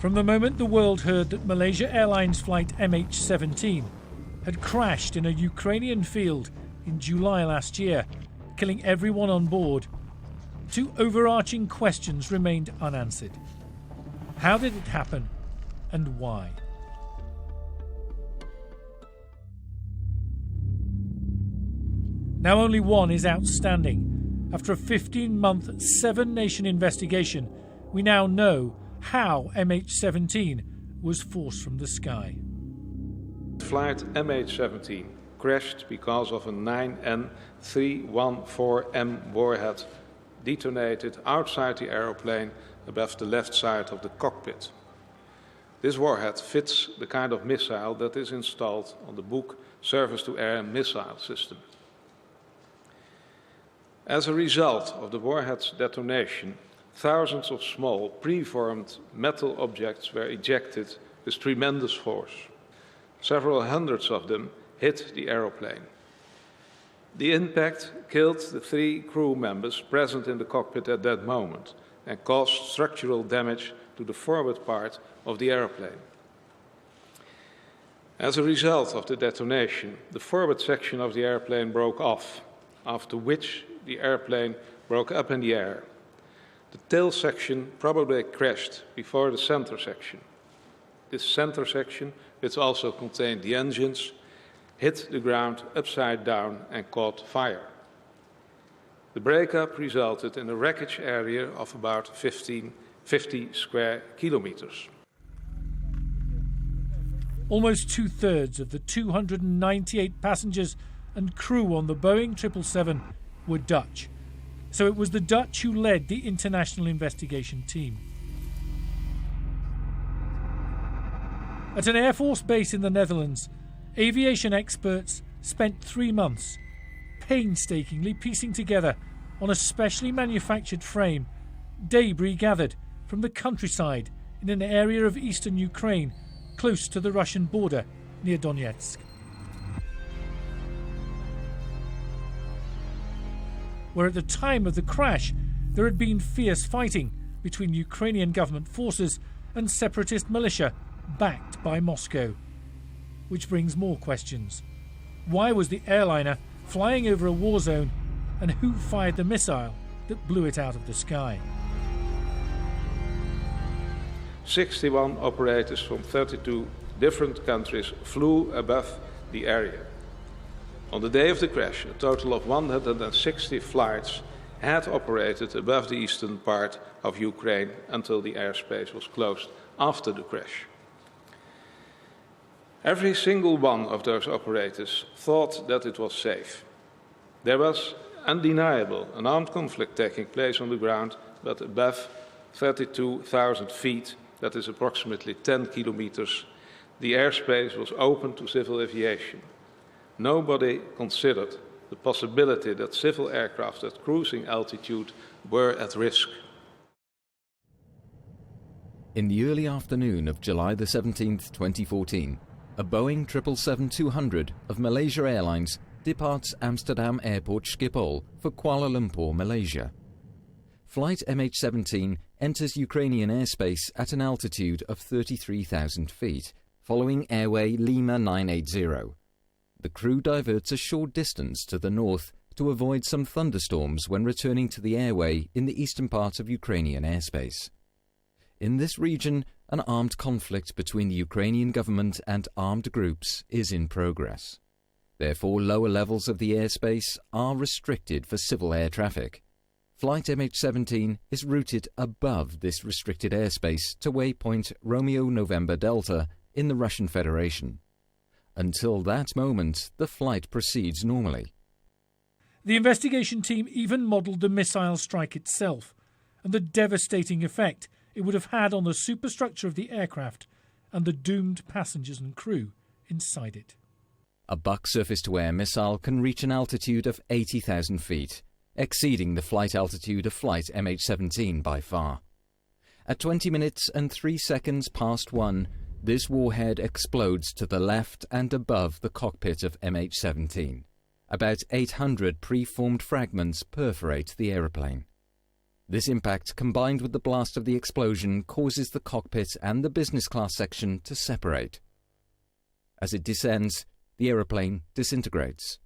From the moment the world heard that Malaysia Airlines Flight MH17 had crashed in a Ukrainian field in July last year, killing everyone on board, two overarching questions remained unanswered. How did it happen, and why? Now only one is outstanding. After a 15-month, 7-nation investigation, we now know how MH17 was forced from the sky. Flight MH17 crashed because of a 9N314M warhead detonated outside the aeroplane above the left side of the cockpit. This warhead fits the kind of missile that is installed on the Book Surface-to-Air Missile System. As a result of the warhead's detonation, thousands of small, preformed metal objects were ejected with tremendous force. Several hundreds of them hit the aeroplane. The impact killed the 3 crew members present in the cockpit at that moment and caused structural damage to the forward part of the aeroplane. As a result of the detonation, the forward section of the airplane broke off, after which the airplane broke up in the air. The tail section probably crashed before the center section. This center section, which also contained the engines, hit the ground upside down and caught fire. The breakup resulted in a wreckage area of about 50 square kilometers. Almost 2/3 of the 298 passengers and crew on the Boeing 777 were Dutch. So it was the Dutch who led the international investigation team. At an Air Force base in the Netherlands, aviation experts spent 3 months painstakingly piecing together on a specially manufactured frame debris gathered from the countryside in an area of eastern Ukraine close to the Russian border near Donetsk, where at the time of the crash there had been fierce fighting between Ukrainian government forces and separatist militia backed by Moscow. Which brings more questions. Why was the airliner flying over a war zone, and who fired the missile that blew it out of the sky? 61 operators from 32 different countries flew above the area. On the day of the crash, a total of 160 flights had operated above the eastern part of Ukraine until the airspace was closed after the crash. Every single one of those operators thought that it was safe. There was undeniable an armed conflict taking place on the ground, but above 32,000 feet, that is approximately 10 kilometers, the airspace was open to civil aviation. Nobody considered the possibility that civil aircraft at cruising altitude were at risk. In the early afternoon of July the 17th, 2014, a Boeing 777-200 of Malaysia Airlines departs Amsterdam Airport Schiphol for Kuala Lumpur, Malaysia. Flight MH17 enters Ukrainian airspace at an altitude of 33,000 feet, following airway Lima 980. The crew diverts a short distance to the north to avoid some thunderstorms when returning to the airway in the eastern part of Ukrainian airspace. In this region, an armed conflict between the Ukrainian government and armed groups is in progress. Therefore, lower levels of the airspace are restricted for civil air traffic. Flight MH17 is routed above this restricted airspace to waypoint Romeo November Delta in the Russian Federation. Until that moment, the flight proceeds normally. The investigation team even modelled the missile strike itself and the devastating effect it would have had on the superstructure of the aircraft and the doomed passengers and crew inside it. A Buck surface-to-air missile can reach an altitude of 80,000 feet, exceeding the flight altitude of flight MH17 by far. At 20 minutes and 3 seconds past 1, this warhead explodes to the left and above the cockpit of MH17. About 800 preformed fragments perforate the aeroplane. This impact, combined with the blast of the explosion, causes the cockpit and the business class section to separate. As it descends, the aeroplane disintegrates.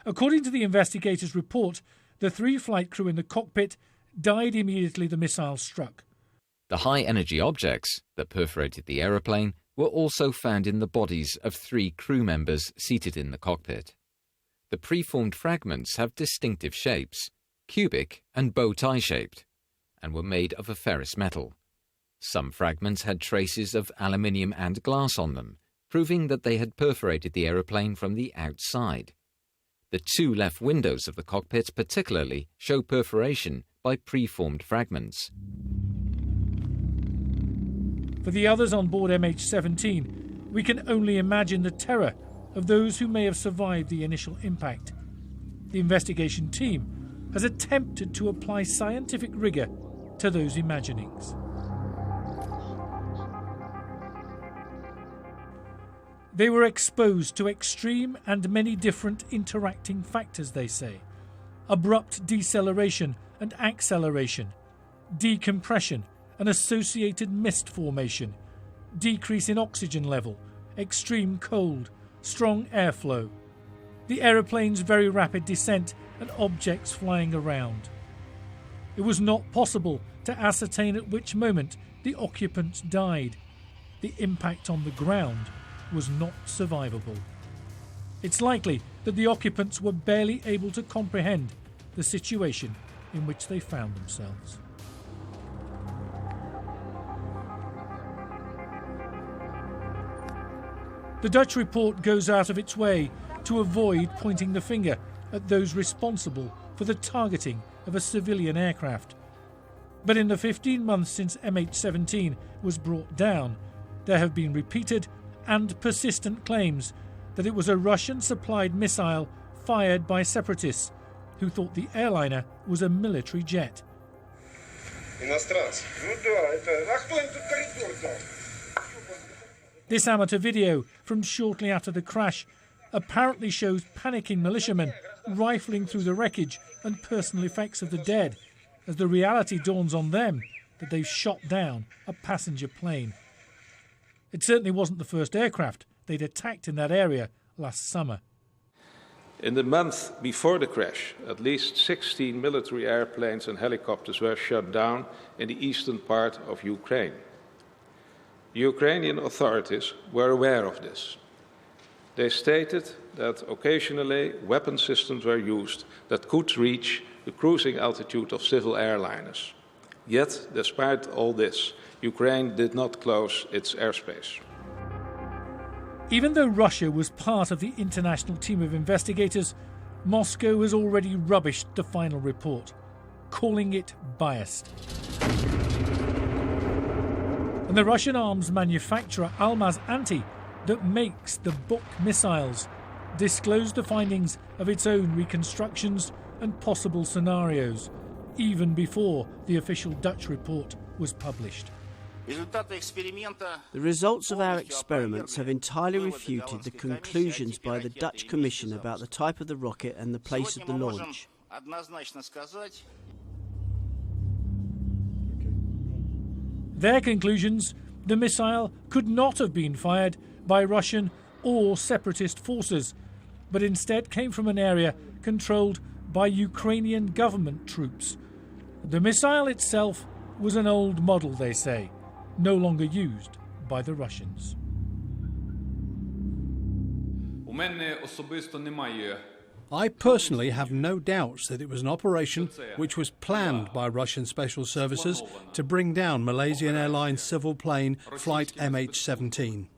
According to the investigators' report, the 3 flight crew in the cockpit died immediately the missile struck. The high-energy objects that perforated the aeroplane were also found in the bodies of 3 crew members seated in the cockpit. The preformed fragments have distinctive shapes, cubic and bow-tie shaped, and were made of a ferrous metal. Some fragments had traces of aluminium and glass on them, proving that they had perforated the aeroplane from the outside. The 2 left windows of the cockpit particularly show perforation by preformed fragments. For the others on board MH17, we can only imagine the terror of those who may have survived the initial impact. The investigation team has attempted to apply scientific rigour to those imaginings. They were exposed to extreme and many different interacting factors, they say. Abrupt deceleration and acceleration, decompression and associated mist formation, decrease in oxygen level, extreme cold, strong airflow, the aeroplane's very rapid descent and objects flying around. It was not possible to ascertain at which moment the occupants died. The impact on the ground was not survivable. It's likely that the occupants were barely able to comprehend the situation in which they found themselves. The Dutch report goes out of its way to avoid pointing the finger at those responsible for the targeting of a civilian aircraft. But in the 15 months since MH17 was brought down, there have been repeated and persistent claims that it was a Russian-supplied missile fired by separatists who thought the airliner was a military jet. This amateur video from shortly after the crash apparently shows panicking militiamen rifling through the wreckage and personal effects of the dead as the reality dawns on them that they've shot down a passenger plane. It certainly wasn't the first aircraft they'd attacked in that area last summer. In the month before the crash, at least 16 military airplanes and helicopters were shot down in the eastern part of Ukraine. The Ukrainian authorities were aware of this. They stated that occasionally weapon systems were used that could reach the cruising altitude of civil airliners. Yet, despite all this, Ukraine did not close its airspace. Even though Russia was part of the international team of investigators, Moscow has already rubbished the final report, calling it biased. And the Russian arms manufacturer Almaz-Antey, that makes the Buk missiles, disclosed the findings of its own reconstructions and possible scenarios, even before the official Dutch report was published. The results of our experiments have entirely refuted the conclusions by the Dutch Commission about the type of the rocket and the place of the launch. Their conclusions: the missile could not have been fired by Russian or separatist forces, but instead came from an area controlled by Ukrainian government troops. The missile itself was an old model, they say, no longer used by the Russians. I personally have no doubts that it was an operation which was planned by Russian special services to bring down Malaysia Airlines civil plane Flight MH17.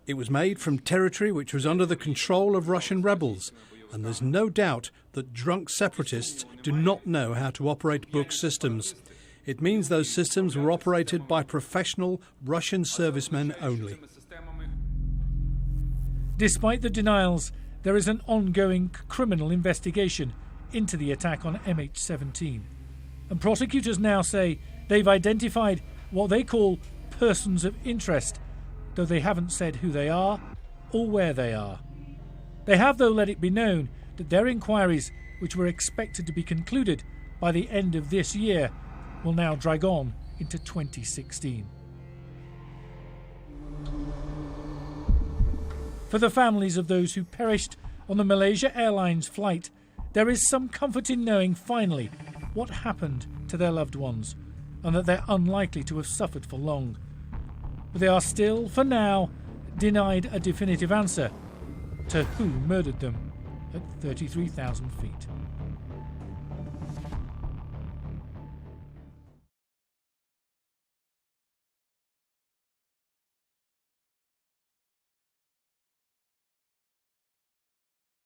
It was made from territory which was under the control of Russian rebels, and there's no doubt that drunk separatists do not know how to operate Buk systems. It means those systems were operated by professional Russian servicemen only. Despite the denials, there is an ongoing criminal investigation into the attack on MH17. And prosecutors now say they've identified what they call persons of interest, though they haven't said who they are or where they are. They have, though, let it be known that their inquiries which were expected to be concluded by the end of this year, will now drag on into 2016. For the families of those who perished on the Malaysia Airlines flight, there is some comfort in knowing finally what happened to their loved ones and that they're unlikely to have suffered for long. But they are still, for now, denied a definitive answer to who murdered them at 33,000 feet.